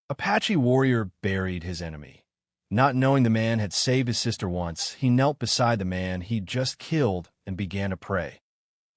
Apache warrior buried his enemy. Not knowing the man had saved his sister once, he knelt beside the man he'd just killed and began to pray.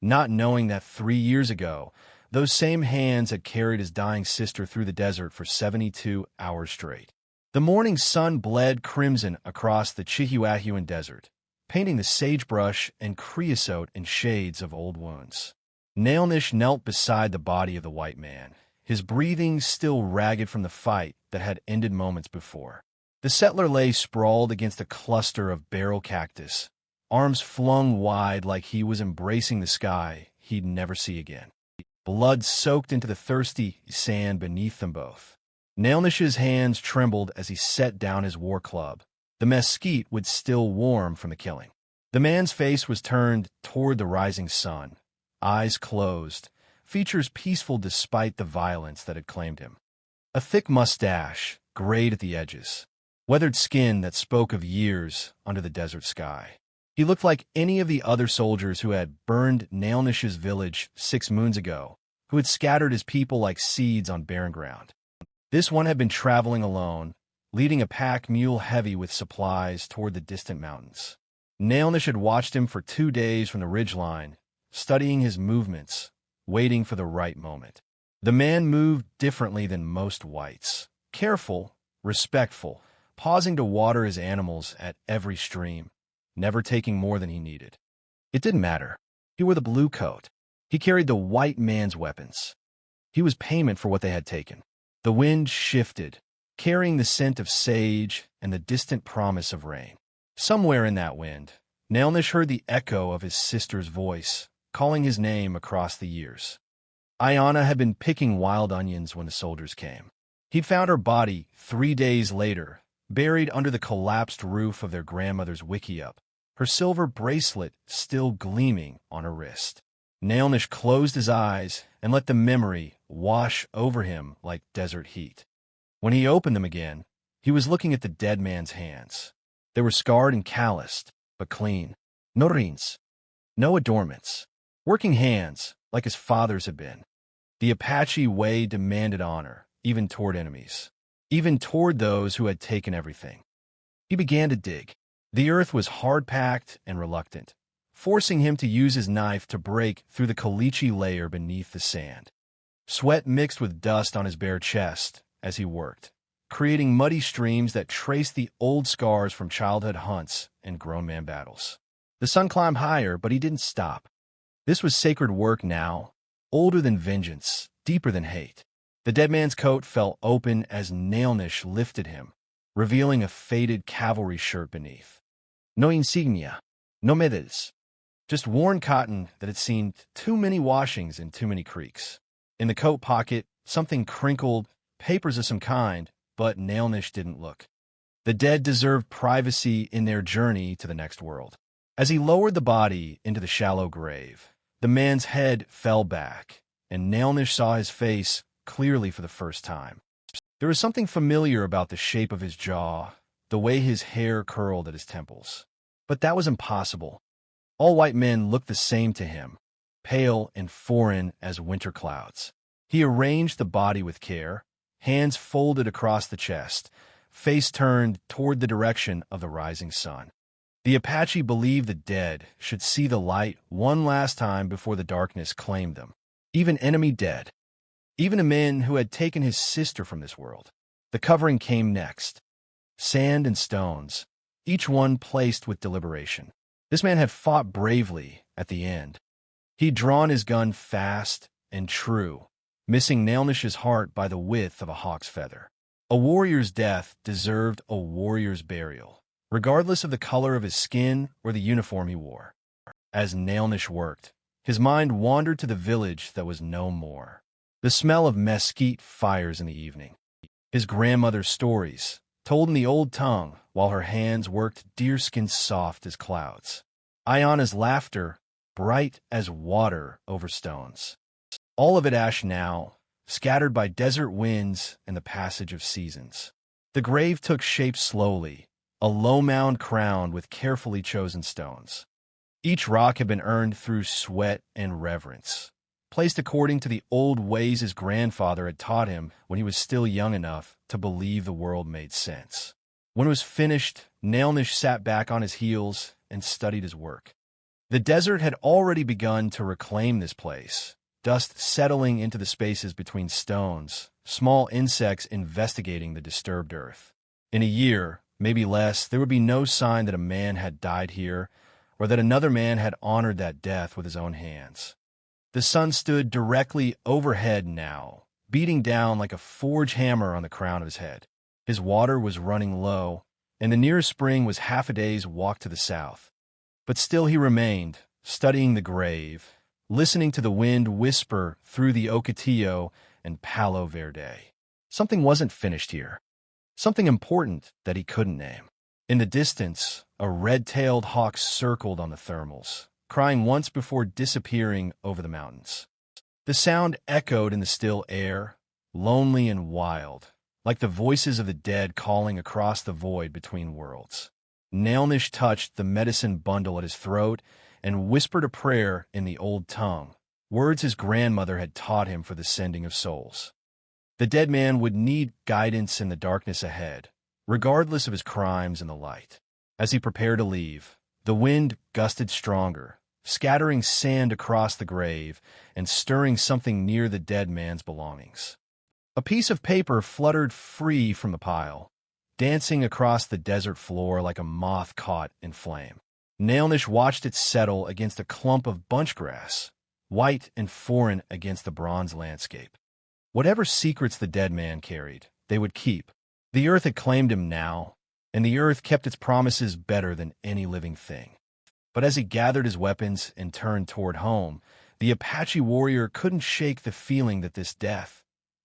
Not knowing that 3 years ago, those same hands had carried his dying sister through the desert for 72 hours straight. The morning sun bled crimson across the Chihuahuan Desert, painting the sagebrush and creosote in shades of old wounds. Naalnish knelt beside the body of the white man, his breathing still ragged from the fight that had ended moments before. The settler lay sprawled against a cluster of barrel cactus, arms flung wide like he was embracing the sky he'd never see again. Blood soaked into the thirsty sand beneath them both. Naalnish's hands trembled as he set down his war club. The mesquite was still warm from the killing. The man's face was turned toward the rising sun, eyes closed, features peaceful despite the violence that had claimed him. A thick mustache, grayed at the edges, weathered skin that spoke of years under the desert sky. He looked like any of the other soldiers who had burned Naalnish's village 6 moons ago, who had scattered his people like seeds on barren ground. This one had been traveling alone, leading a pack mule heavy with supplies toward the distant mountains. Naalnish had watched him for 2 days from the ridgeline, studying his movements, waiting for the right moment. The man moved differently than most whites, careful, respectful, pausing to water his animals at every stream, never taking more than he needed. It didn't matter. He wore the blue coat. He carried the white man's weapons. He was payment for what they had taken. The wind shifted, carrying the scent of sage and the distant promise of rain. Somewhere in that wind, Naalnish heard the echo of his sister's voice, calling his name across the years. Aiyana had been picking wild onions when the soldiers came. He'd found her body 3 days later, buried under the collapsed roof of their grandmother's wickiup, her silver bracelet still gleaming on her wrist. Naalnish closed his eyes and let the memory wash over him like desert heat. When he opened them again, he was looking at the dead man's hands. They were scarred and calloused, but clean. No rings, no adornments. Working hands, like his father's had been. The Apache way demanded honor, even toward enemies, even toward those who had taken everything. He began to dig. The earth was hard-packed and reluctant, forcing him to use his knife to break through the caliche layer beneath the sand. Sweat mixed with dust on his bare chest as he worked, creating muddy streams that traced the old scars from childhood hunts and grown-man battles. The sun climbed higher, but he didn't stop. This was sacred work now, older than vengeance, deeper than hate. The dead man's coat fell open as Naalnish lifted him, revealing a faded cavalry shirt beneath. No insignia, no medals, just worn cotton that had seen too many washings in too many creeks. In the coat pocket, something crinkled, papers of some kind, but Naalnish didn't look. The dead deserved privacy in their journey to the next world. As he lowered the body into the shallow grave, the man's head fell back, and Naalnish saw his face clearly for the first time. There was something familiar about the shape of his jaw, the way his hair curled at his temples. But that was impossible. All white men looked the same to him, pale and foreign as winter clouds. He arranged the body with care, hands folded across the chest, face turned toward the direction of the rising sun. The Apache believed the dead should see the light one last time before the darkness claimed them. Even enemy dead. Even a man who had taken his sister from this world. The covering came next. Sand and stones, each one placed with deliberation. This man had fought bravely at the end. He'd drawn his gun fast and true, missing Naalnish's heart by the width of a hawk's feather. A warrior's death deserved a warrior's burial, regardless of the color of his skin or the uniform he wore. As Naalnish worked, his mind wandered to the village that was no more. The smell of mesquite fires in the evening. His grandmother's stories, told in the old tongue while her hands worked deerskin soft as clouds. Aiyana's laughter, bright as water over stones. All of it ash now, scattered by desert winds and the passage of seasons. The grave took shape slowly, a low mound crowned with carefully chosen stones. Each rock had been earned through sweat and reverence, placed according to the old ways his grandfather had taught him when he was still young enough to believe the world made sense. When it was finished, Naalnish sat back on his heels and studied his work. The desert had already begun to reclaim this place, dust settling into the spaces between stones, small insects investigating the disturbed earth. In a year, maybe less, there would be no sign that a man had died here, or that another man had honored that death with his own hands. The sun stood directly overhead now, beating down like a forge hammer on the crown of his head. His water was running low, and the nearest spring was half a day's walk to the south. But still he remained, studying the grave, listening to the wind whisper through the Ocotillo and Palo Verde. Something wasn't finished here. Something important that he couldn't name. In the distance, a red-tailed hawk circled on the thermals, crying once before disappearing over the mountains. The sound echoed in the still air, lonely and wild, like the voices of the dead calling across the void between worlds. Naalnish touched the medicine bundle at his throat and whispered a prayer in the old tongue, words his grandmother had taught him for the sending of souls. The dead man would need guidance in the darkness ahead, regardless of his crimes in the light. As he prepared to leave, the wind gusted stronger, scattering sand across the grave and stirring something near the dead man's belongings. A piece of paper fluttered free from the pile, dancing across the desert floor like a moth caught in flame. Naalnish watched it settle against a clump of bunchgrass, white and foreign against the bronze landscape. Whatever secrets the dead man carried, they would keep. The earth had claimed him now, and the earth kept its promises better than any living thing. But as he gathered his weapons and turned toward home, the Apache warrior couldn't shake the feeling that this death,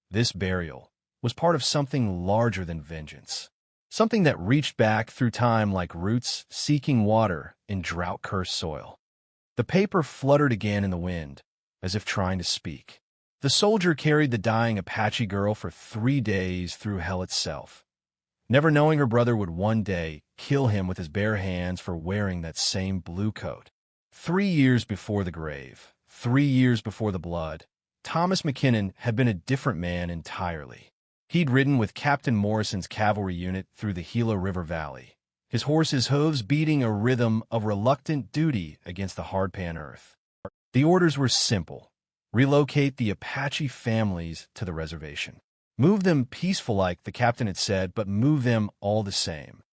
this burial, was part of something larger than vengeance. Something that reached back through time like roots seeking water in drought-cursed soil. The paper fluttered again in the wind, as if trying to speak. The soldier carried the dying Apache girl for 3 days through hell itself, never knowing her brother would one day kill him with his bare hands for wearing that same blue coat. 3 years before the grave, 3 years before the blood, Thomas McKinnon had been a different man entirely. He'd ridden with Captain Morrison's cavalry unit through the Gila River Valley, his horse's hooves beating a rhythm of reluctant duty against the hardpan earth. The orders were simple: relocate the Apache families to the reservation. Move them peaceful-like, the captain had said, but move them all the same.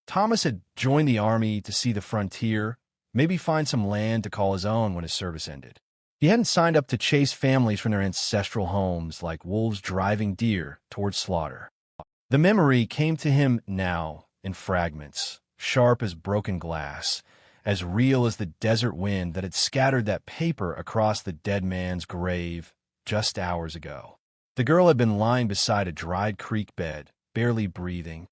Thomas had joined the army to see the frontier, maybe find some land to call his own when his service ended. He hadn't signed up to chase families from their ancestral homes like wolves driving deer toward slaughter. The memory came to him now in fragments, sharp as broken glass, as real as the desert wind that had scattered that paper across the dead man's grave just hours ago. The girl had been lying beside a dried creek bed, barely breathing.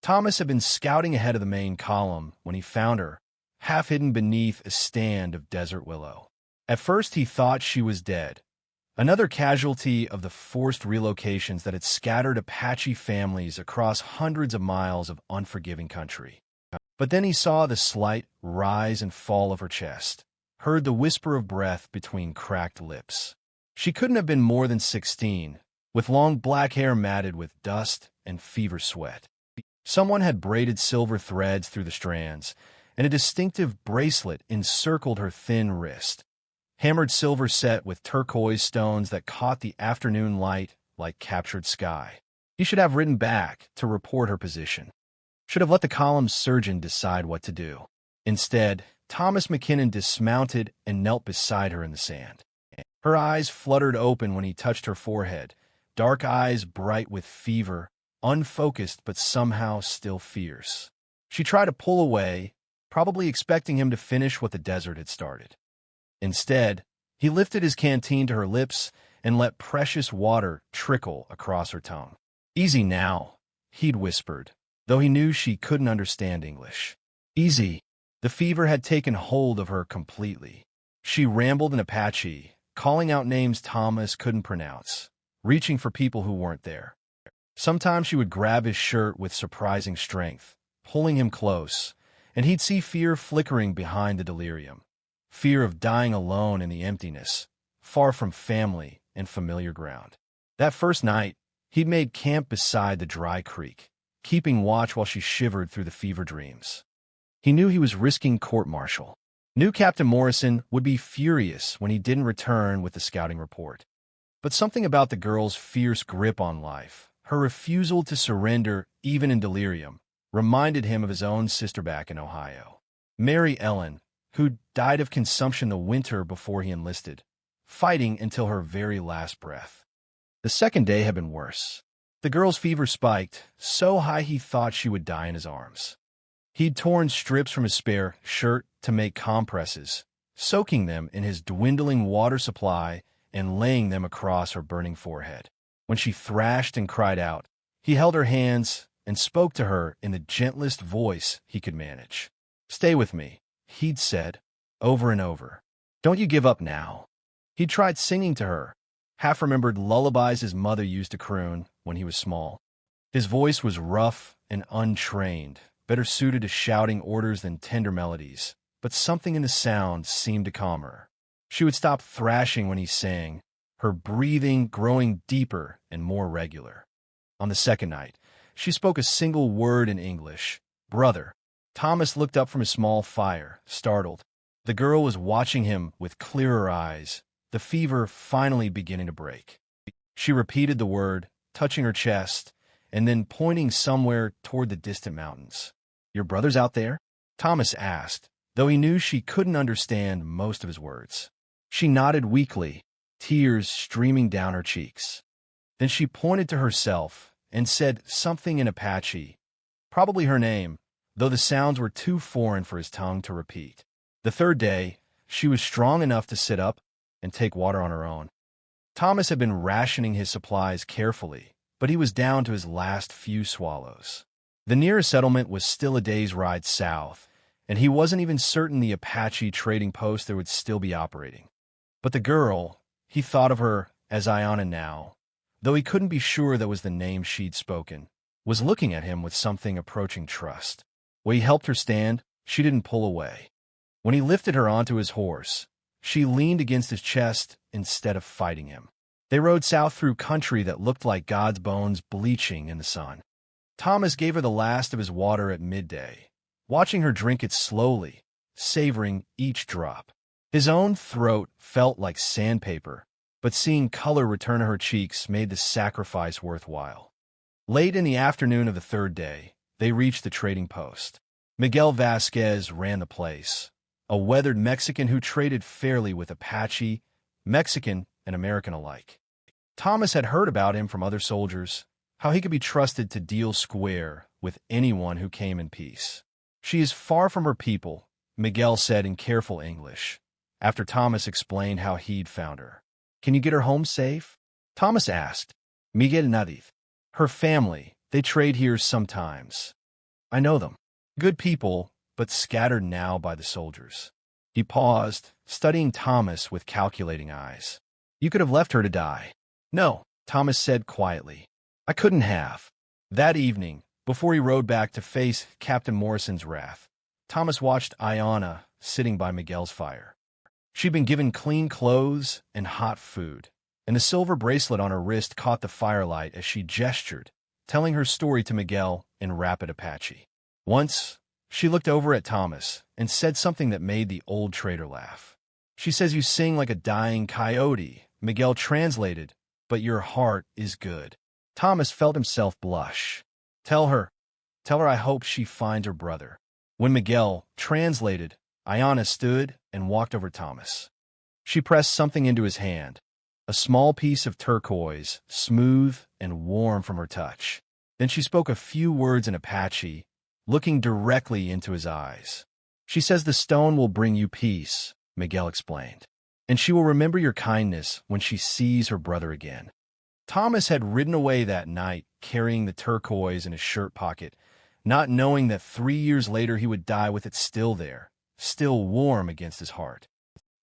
Thomas had been scouting ahead of the main column when he found her, half hidden beneath a stand of desert willow. At first he thought she was dead, another casualty of the forced relocations that had scattered Apache families across hundreds of miles of unforgiving country. But then he saw the slight rise and fall of her chest, heard the whisper of breath between cracked lips. She couldn't have been more than 16, with long black hair matted with dust and fever sweat. Someone had braided silver threads through the strands, and a distinctive bracelet encircled her thin wrist. Hammered silver set with turquoise stones that caught the afternoon light like captured sky. He should have ridden back to report her position. Should have let the column's surgeon decide what to do. Instead, Thomas McKinnon dismounted and knelt beside her in the sand. Her eyes fluttered open when he touched her forehead, dark eyes bright with fever, unfocused but somehow still fierce. She tried to pull away, probably expecting him to finish what the desert had started. Instead, he lifted his canteen to her lips and let precious water trickle across her tongue. "Easy now," he'd whispered, though he knew she couldn't understand English. "Easy." The fever had taken hold of her completely. She rambled in Apache, calling out names Thomas couldn't pronounce, reaching for people who weren't there. Sometimes she would grab his shirt with surprising strength, pulling him close, and he'd see fear flickering behind the delirium. Fear of dying alone in the emptiness, far from family and familiar ground. That first night, he'd made camp beside the dry creek, keeping watch while she shivered through the fever dreams. He knew he was risking court-martial. Knew Captain Morrison would be furious when he didn't return with the scouting report. But something about the girl's fierce grip on life, her refusal to surrender even in delirium, reminded him of his own sister back in Ohio. Mary Ellen, who died of consumption the winter before he enlisted, fighting until her very last breath. The second day had been worse. The girl's fever spiked, so high he thought she would die in his arms. He'd torn strips from his spare shirt to make compresses, soaking them in his dwindling water supply and laying them across her burning forehead. When she thrashed and cried out, he held her hands and spoke to her in the gentlest voice he could manage. "Stay with me," he'd said, over and over. "Don't you give up now." He tried singing to her, half-remembered lullabies his mother used to croon when he was small. His voice was rough and untrained, better suited to shouting orders than tender melodies, but something in the sound seemed to calm her. She would stop thrashing when he sang, her breathing growing deeper and more regular. On the second night, she spoke a single word in English, "Brother." Thomas looked up from his small fire, startled. The girl was watching him with clearer eyes, the fever finally beginning to break. She repeated the word, touching her chest, and then pointing somewhere toward the distant mountains. "Your brother's out there?" Thomas asked, though he knew she couldn't understand most of his words. She nodded weakly, tears streaming down her cheeks. Then she pointed to herself and said something in Apache, probably her name, though the sounds were too foreign for his tongue to repeat. The third day, she was strong enough to sit up and take water on her own. Thomas had been rationing his supplies carefully, but he was down to his last few swallows. The nearest settlement was still a day's ride south, and he wasn't even certain the Apache trading post there would still be operating. But the girl, he thought of her as Aiyana now, though he couldn't be sure that was the name she'd spoken, was looking at him with something approaching trust. When he helped her stand, she didn't pull away. When he lifted her onto his horse, she leaned against his chest instead of fighting him. They rode south through country that looked like God's bones bleaching in the sun. Thomas gave her the last of his water at midday, watching her drink it slowly, savoring each drop. His own throat felt like sandpaper, but seeing color return to her cheeks made the sacrifice worthwhile. Late in the afternoon of the third day, they reached the trading post. Miguel Vasquez ran the place, a weathered Mexican who traded fairly with Apache, Mexican, and American alike. Thomas had heard about him from other soldiers, how he could be trusted to deal square with anyone who came in peace. "She is far from her people," Miguel said in careful English, after Thomas explained how he'd found her. "Can you get her home safe?" Thomas asked. "Miguel Nadith. Her family, they trade here sometimes. I know them. Good people, but scattered now by the soldiers." He paused, studying Thomas with calculating eyes. "You could have left her to die." "No," Thomas said quietly. "I couldn't have." That evening, before he rode back to face Captain Morrison's wrath, Thomas watched Aiyana sitting by Miguel's fire. She'd been given clean clothes and hot food, and the silver bracelet on her wrist caught the firelight as she gestured, telling her story to Miguel in rapid Apache. Once, she looked over at Thomas and said something that made the old trader laugh. "She says you sing like a dying coyote," Miguel translated, "but your heart is good." Thomas felt himself blush. Tell her I hope she finds her brother." When Miguel translated, Aiyana stood and walked over Thomas. She pressed something into his hand, a small piece of turquoise, smooth and warm from her touch. Then she spoke a few words in Apache, looking directly into his eyes. "She says the stone will bring you peace," Miguel explained, "and she will remember your kindness when she sees her brother again." Thomas had ridden away that night, carrying the turquoise in his shirt pocket, not knowing that 3 years later he would die with it still there, still warm against his heart.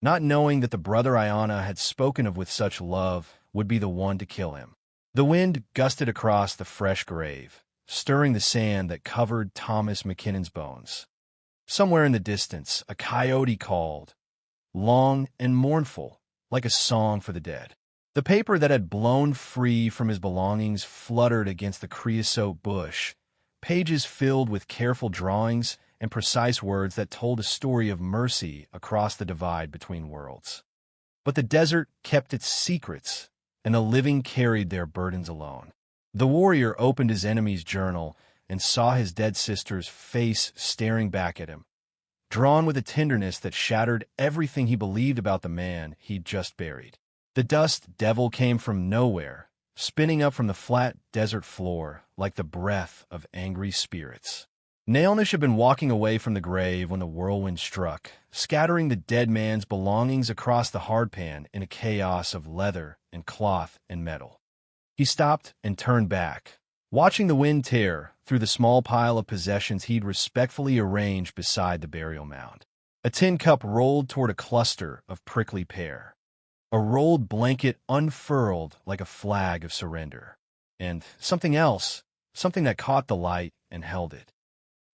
Not knowing that the brother Aiyana had spoken of with such love would be the one to kill him. The wind gusted across the fresh grave, stirring the sand that covered Thomas McKinnon's bones. Somewhere in the distance, a coyote called, long and mournful, like a song for the dead. The paper that had blown free from his belongings fluttered against the creosote bush, pages filled with careful drawings and precise words that told a story of mercy across the divide between worlds. But the desert kept its secrets, and the living carried their burdens alone. The warrior opened his enemy's journal and saw his dead sister's face staring back at him, drawn with a tenderness that shattered everything he believed about the man he'd just buried. The dust devil came from nowhere, spinning up from the flat desert floor like the breath of angry spirits. Naalnish had been walking away from the grave when the whirlwind struck, scattering the dead man's belongings across the hardpan in a chaos of leather and cloth and metal. He stopped and turned back, watching the wind tear through the small pile of possessions he'd respectfully arranged beside the burial mound. A tin cup rolled toward a cluster of prickly pear. A rolled blanket unfurled like a flag of surrender. And something else, something that caught the light and held it.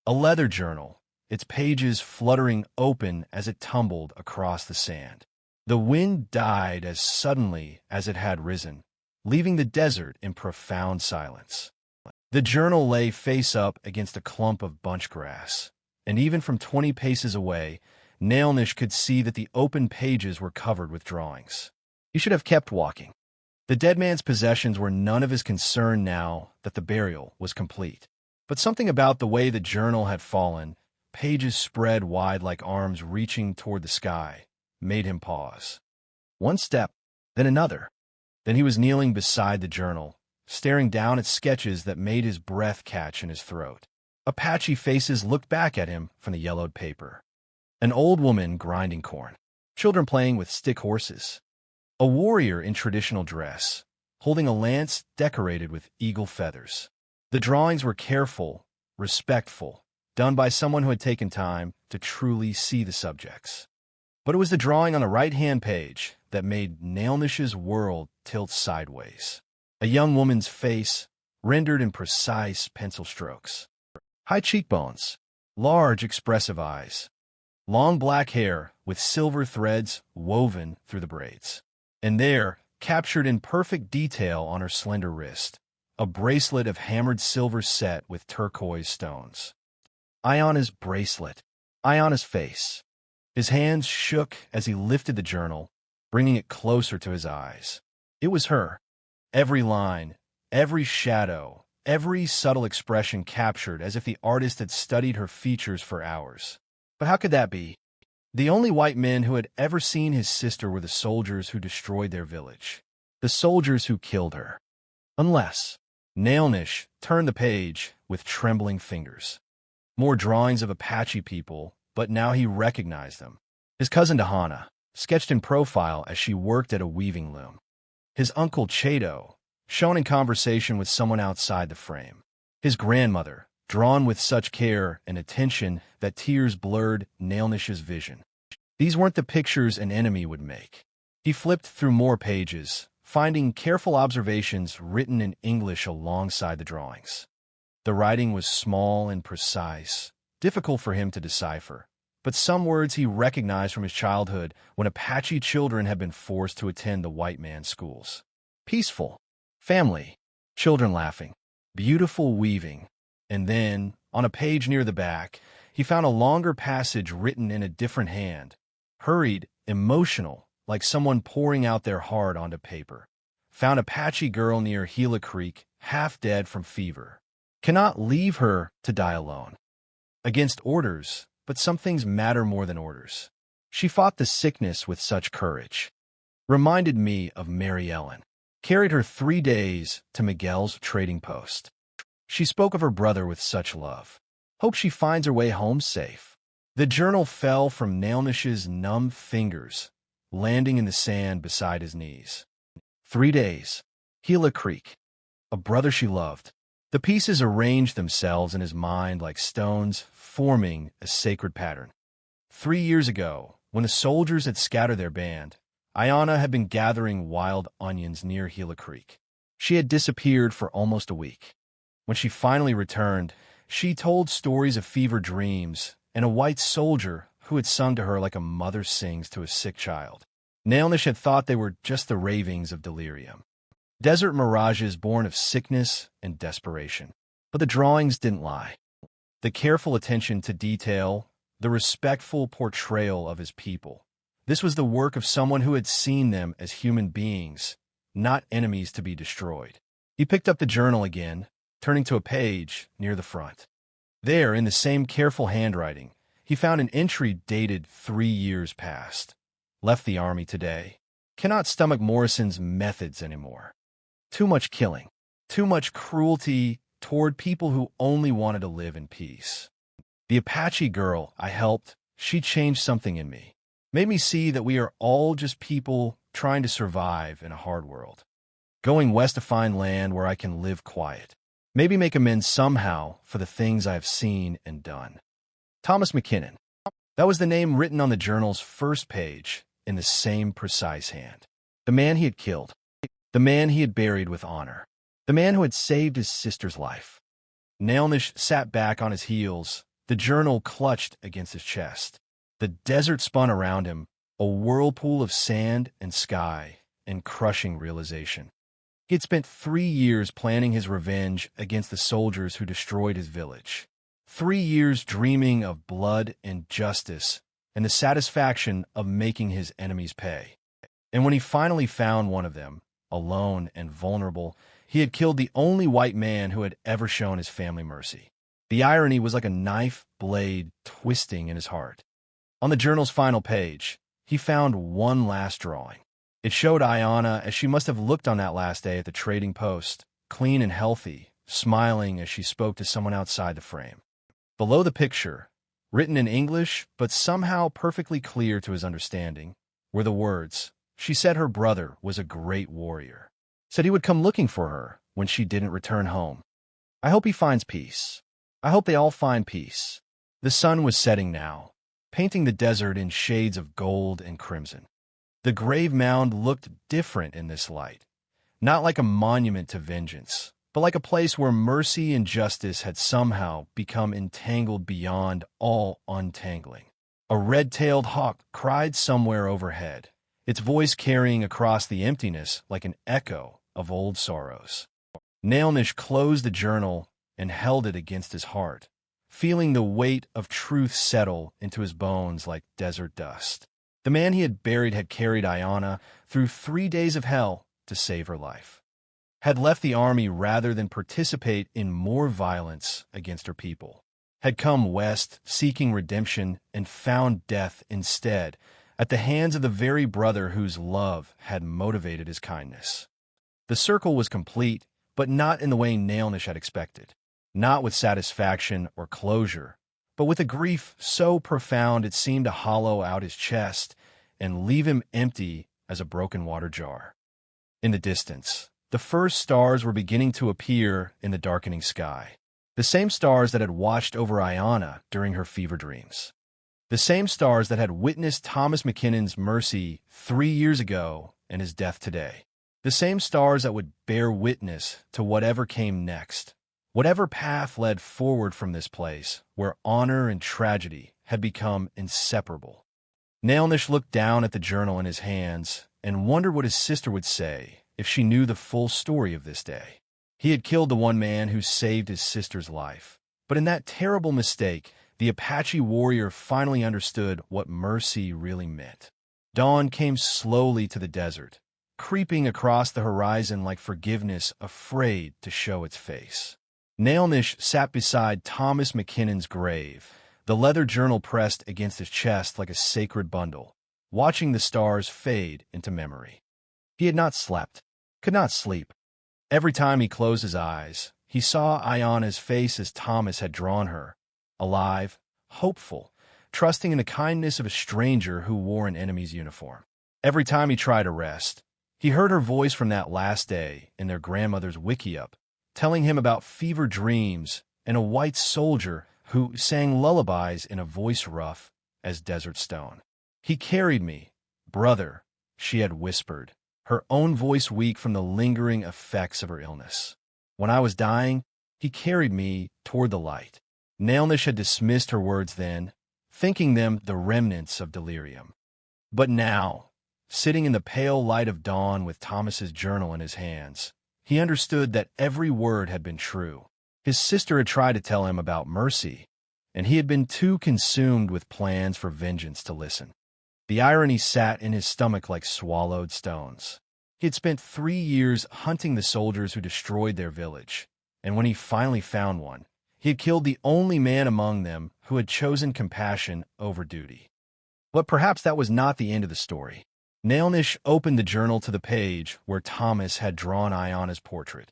A leather journal, its pages fluttering open as it tumbled across the sand. The wind died as suddenly as it had risen, leaving the desert in profound silence. The journal lay face up against a clump of bunch grass, and even from 20 paces away, Naalnish could see that the open pages were covered with drawings. He should have kept walking. The dead man's possessions were none of his concern now that the burial was complete. But something about the way the journal had fallen, pages spread wide like arms reaching toward the sky, made him pause. One step, then another. Then he was kneeling beside the journal, staring down at sketches that made his breath catch in his throat. Apache faces looked back at him from the yellowed paper. An old woman grinding corn, children playing with stick horses, a warrior in traditional dress, holding a lance decorated with eagle feathers. The drawings were careful, respectful, done by someone who had taken time to truly see the subjects. But it was the drawing on the right-hand page that made Naalnish's world tilt sideways. A young woman's face, rendered in precise pencil strokes. High cheekbones, large expressive eyes, long black hair with silver threads woven through the braids. And there, captured in perfect detail on her slender wrist, a bracelet of hammered silver set with turquoise stones. Aiyana's bracelet. Aiyana's face. His hands shook as he lifted the journal, bringing it closer to his eyes. It was her. Every line, every shadow, every subtle expression captured as if the artist had studied her features for hours. But how could that be? The only white men who had ever seen his sister were the soldiers who destroyed their village. The soldiers who killed her. Unless Naalnish turned the page with trembling fingers. More drawings of Apache people, but now he recognized them. His cousin Dahana, sketched in profile as she worked at a weaving loom. His uncle Chato, shown in conversation with someone outside the frame. His grandmother, drawn with such care and attention that tears blurred Naalnish's vision. These weren't the pictures an enemy would make. He flipped through more pages, finding careful observations written in English alongside the drawings. The writing was small and precise, difficult for him to decipher, but some words he recognized from his childhood when Apache children had been forced to attend the white man's schools. Peaceful, family, children laughing, beautiful weaving, and then, on a page near the back, he found a longer passage written in a different hand, hurried, emotional, like someone pouring out their heart onto paper. Found Apache girl near Gila Creek, half dead from fever. Cannot leave her to die alone. Against orders, but some things matter more than orders. She fought the sickness with such courage. Reminded me of Mary Ellen. Carried her 3 days to Miguel's trading post. She spoke of her brother with such love. Hope she finds her way home safe. The journal fell from Naalnish's numb fingers, landing in the sand beside his knees. 3 days. Gila Creek. A brother she loved. The pieces arranged themselves in his mind like stones, forming a sacred pattern. 3 years ago, when the soldiers had scattered their band, Aiyana had been gathering wild onions near Gila Creek. She had disappeared for almost a week. When she finally returned, she told stories of fever dreams and a white soldier who had sung to her like a mother sings to a sick child. Naalnish had thought they were just the ravings of delirium. Desert mirages born of sickness and desperation. But the drawings didn't lie. The careful attention to detail, the respectful portrayal of his people. This was the work of someone who had seen them as human beings, not enemies to be destroyed. He picked up the journal again, turning to a page near the front. There, in the same careful handwriting, he found an entry dated 3 years past. Left the army today. Cannot stomach Morrison's methods anymore. Too much killing. Too much cruelty toward people who only wanted to live in peace. The Apache girl I helped, she changed something in me. Made me see that we are all just people trying to survive in a hard world. Going west to find land where I can live quiet. Maybe make amends somehow for the things I've seen and done. Thomas McKinnon. That was the name written on the journal's first page in the same precise hand. The man he had killed. The man he had buried with honor. The man who had saved his sister's life. Naalnish sat back on his heels, the journal clutched against his chest. The desert spun around him, a whirlpool of sand and sky and crushing realization. He had spent 3 years planning his revenge against the soldiers who destroyed his village. 3 years dreaming of blood and justice and the satisfaction of making his enemies pay. And when he finally found one of them, alone and vulnerable, he had killed the only white man who had ever shown his family mercy. The irony was like a knife blade twisting in his heart. On the journal's final page, he found one last drawing. It showed Aiyana as she must have looked on that last day at the trading post, clean and healthy, smiling as she spoke to someone outside the frame. Below the picture, written in English but somehow perfectly clear to his understanding, were the words, "She said her brother was a great warrior. Said he would come looking for her when she didn't return home. I hope he finds peace. I hope they all find peace." The sun was setting now, painting the desert in shades of gold and crimson. The grave mound looked different in this light, not like a monument to vengeance, but like a place where mercy and justice had somehow become entangled beyond all untangling. A red-tailed hawk cried somewhere overhead, its voice carrying across the emptiness like an echo of old sorrows. Naalnish closed the journal and held it against his heart, feeling the weight of truth settle into his bones like desert dust. The man he had buried had carried Aiyana through 3 days of hell to save her life. Had left the army rather than participate in more violence against her people. Had come west seeking redemption and found death instead at the hands of the very brother whose love had motivated his kindness. The circle was complete, but not in the way Naalnish had expected. Not with satisfaction or closure, but with a grief so profound it seemed to hollow out his chest and leave him empty as a broken water jar. In the distance, the first stars were beginning to appear in the darkening sky. The same stars that had watched over Aiyana during her fever dreams. The same stars that had witnessed Thomas McKinnon's mercy 3 years ago and his death today. The same stars that would bear witness to whatever came next. Whatever path led forward from this place, where honor and tragedy had become inseparable. Naalnish looked down at the journal in his hands and wondered what his sister would say if she knew the full story of this day. He had killed the one man who saved his sister's life. But in that terrible mistake, the Apache warrior finally understood what mercy really meant. Dawn came slowly to the desert, creeping across the horizon like forgiveness afraid to show its face. Naalnish sat beside Thomas McKinnon's grave, the leather journal pressed against his chest like a sacred bundle, watching the stars fade into memory. He had not slept, could not sleep. Every time he closed his eyes, he saw Aiyana's face as Thomas had drawn her, alive, hopeful, trusting in the kindness of a stranger who wore an enemy's uniform. Every time he tried to rest, he heard her voice from that last day in their grandmother's wickiup, telling him about fever dreams and a white soldier who sang lullabies in a voice rough as desert stone. "He carried me, brother," she had whispered, her own voice weak from the lingering effects of her illness. "When I was dying, he carried me toward the light." Naalnish had dismissed her words then, thinking them the remnants of delirium. But now, sitting in the pale light of dawn with Thomas's journal in his hands. He understood that every word had been true. His sister had tried to tell him about mercy, and he had been too consumed with plans for vengeance to listen. The irony sat in his stomach like swallowed stones. He had spent 3 years hunting the soldiers who destroyed their village, and when he finally found one, he had killed the only man among them who had chosen compassion over duty. But perhaps that was not the end of the story. Naalnish opened the journal to the page where Thomas had drawn Aiyana's portrait.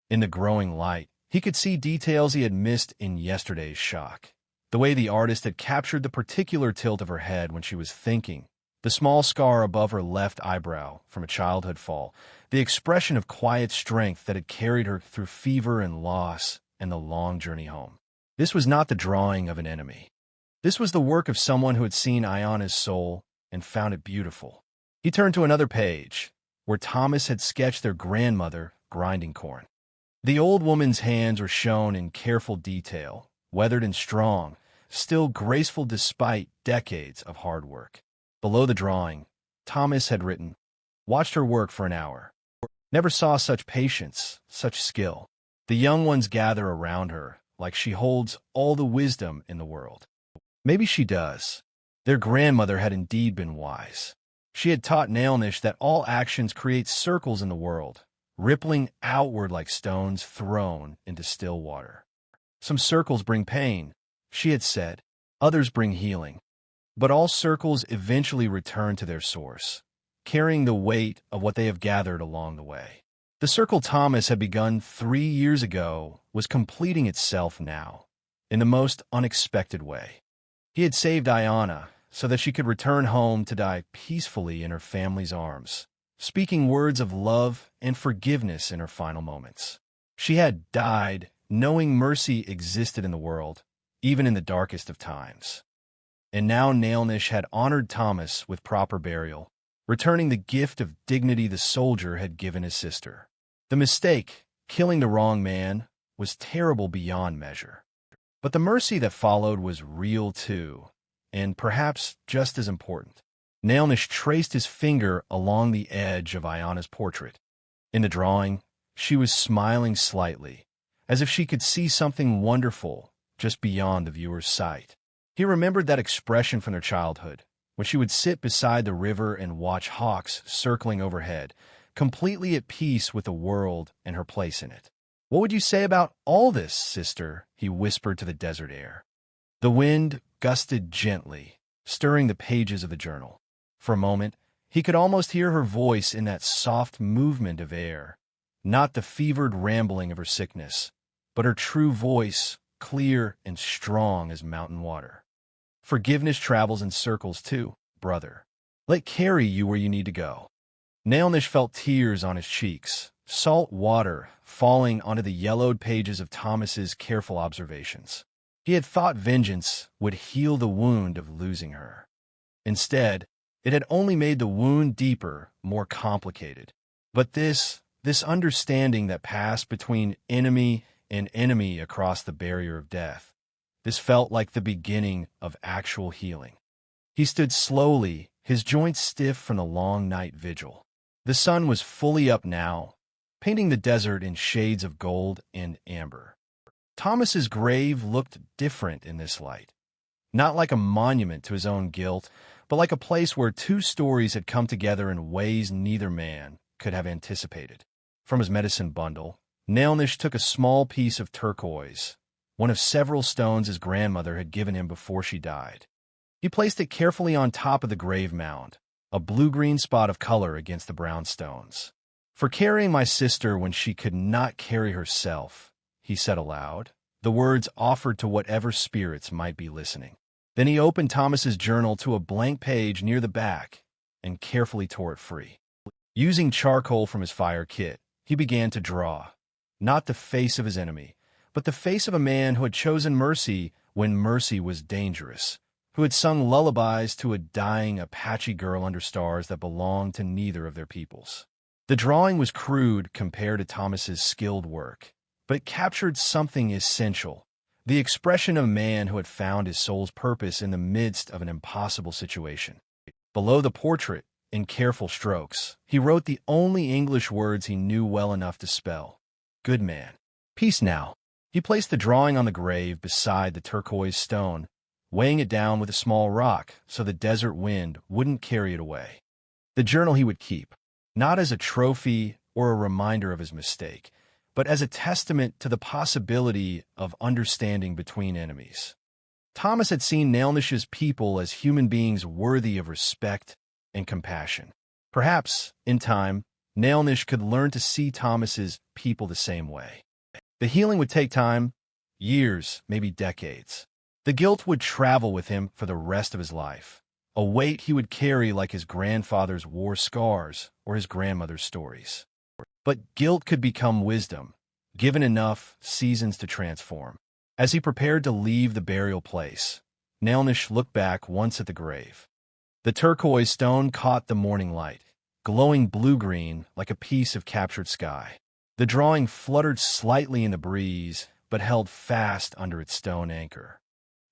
In the growing light, he could see details he had missed in yesterday's shock. The way the artist had captured the particular tilt of her head when she was thinking, the small scar above her left eyebrow from a childhood fall, the expression of quiet strength that had carried her through fever and loss and the long journey home. This was not the drawing of an enemy. This was the work of someone who had seen Aiyana's soul and found it beautiful. He turned to another page, where Thomas had sketched their grandmother grinding corn. The old woman's hands were shown in careful detail, weathered and strong, still graceful despite decades of hard work. Below the drawing, Thomas had written, "Watched her work for an hour. Never saw such patience, such skill. The young ones gather around her, like she holds all the wisdom in the world." Maybe she does. Their grandmother had indeed been wise. She had taught Naalnish that all actions create circles in the world, rippling outward like stones thrown into still water. Some circles bring pain, she had said, others bring healing. But all circles eventually return to their source, carrying the weight of what they have gathered along the way. The circle Thomas had begun 3 years ago was completing itself now, in the most unexpected way. He had saved Aiyana so that she could return home to die peacefully in her family's arms, speaking words of love and forgiveness in her final moments. She had died knowing mercy existed in the world, even in the darkest of times. And now Naalnish had honored Thomas with proper burial, returning the gift of dignity the soldier had given his sister. The mistake, killing the wrong man, was terrible beyond measure. But the mercy that followed was real too, and perhaps just as important. Naalnish traced his finger along the edge of Aiyana's portrait. In the drawing, she was smiling slightly, as if she could see something wonderful just beyond the viewer's sight. He remembered that expression from their childhood, when she would sit beside the river and watch hawks circling overhead, completely at peace with the world and her place in it. "What would you say about all this, sister?" he whispered to the desert air. The wind gusted gently, stirring the pages of the journal. For a moment, he could almost hear her voice in that soft movement of air, not the fevered rambling of her sickness, but her true voice, clear and strong as mountain water. "Forgiveness travels in circles too, brother. Let carry you where you need to go." Naalnish felt tears on his cheeks, salt water falling onto the yellowed pages of Thomas's careful observations. He had thought vengeance would heal the wound of losing her. Instead, it had only made the wound deeper, more complicated. But this understanding that passed between enemy and enemy across the barrier of death, this felt like the beginning of actual healing. He stood slowly, his joints stiff from the long night vigil. The sun was fully up now, painting the desert in shades of gold and amber. Thomas's grave looked different in this light, not like a monument to his own guilt, but like a place where two stories had come together in ways neither man could have anticipated. From his medicine bundle, Naalnish took a small piece of turquoise, one of several stones his grandmother had given him before she died. He placed it carefully on top of the grave mound, a blue-green spot of color against the brown stones. "For carrying my sister when she could not carry herself," he said aloud, the words offered to whatever spirits might be listening. Then he opened Thomas's journal to a blank page near the back and carefully tore it free. Using charcoal from his fire kit, he began to draw, not the face of his enemy, but the face of a man who had chosen mercy when mercy was dangerous, who had sung lullabies to a dying Apache girl under stars that belonged to neither of their peoples. The drawing was crude compared to Thomas's skilled work, but it captured something essential, the expression of a man who had found his soul's purpose in the midst of an impossible situation. Below the portrait, in careful strokes, he wrote the only English words he knew well enough to spell. Good man. Peace now. He placed the drawing on the grave beside the turquoise stone, weighing it down with a small rock so the desert wind wouldn't carry it away. The journal he would keep, not as a trophy or a reminder of his mistake, but as a testament to the possibility of understanding between enemies. Thomas had seen Naalnish's people as human beings worthy of respect and compassion. Perhaps, in time, Naalnish could learn to see Thomas's people the same way. The healing would take time, years, maybe decades. The guilt would travel with him for the rest of his life, a weight he would carry like his grandfather's war scars or his grandmother's stories. But guilt could become wisdom, given enough seasons to transform. As he prepared to leave the burial place, Naalnish looked back once at the grave. The turquoise stone caught the morning light, glowing blue-green like a piece of captured sky. The drawing fluttered slightly in the breeze, but held fast under its stone anchor.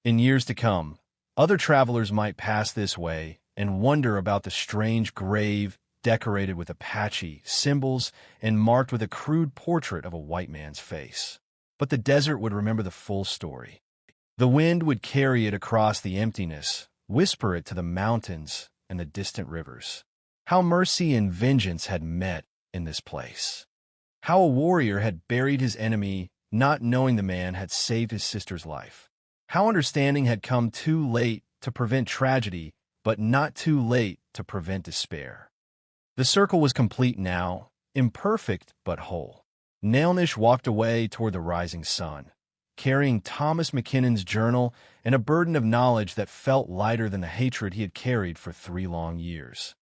In years to come, other travelers might pass this way and wonder about the strange grave decorated with Apache symbols and marked with a crude portrait of a white man's face. But the desert would remember the full story. The wind would carry it across the emptiness, whisper it to the mountains and the distant rivers. How mercy and vengeance had met in this place. How a warrior had buried his enemy, not knowing the man had saved his sister's life. How understanding had come too late to prevent tragedy, but not too late to prevent despair. The circle was complete now, imperfect but whole. Naalnish walked away toward the rising sun, carrying Thomas McKinnon's journal and a burden of knowledge that felt lighter than the hatred he had carried for 3 long years.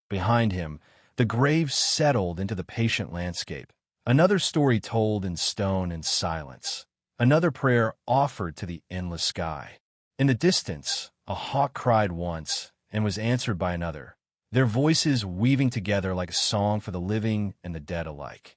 Behind him, the grave settled into the patient landscape, another story told in stone and silence, another prayer offered to the endless sky. In the distance, a hawk cried once and was answered by another, their voices weaving together like a song for the living and the dead alike.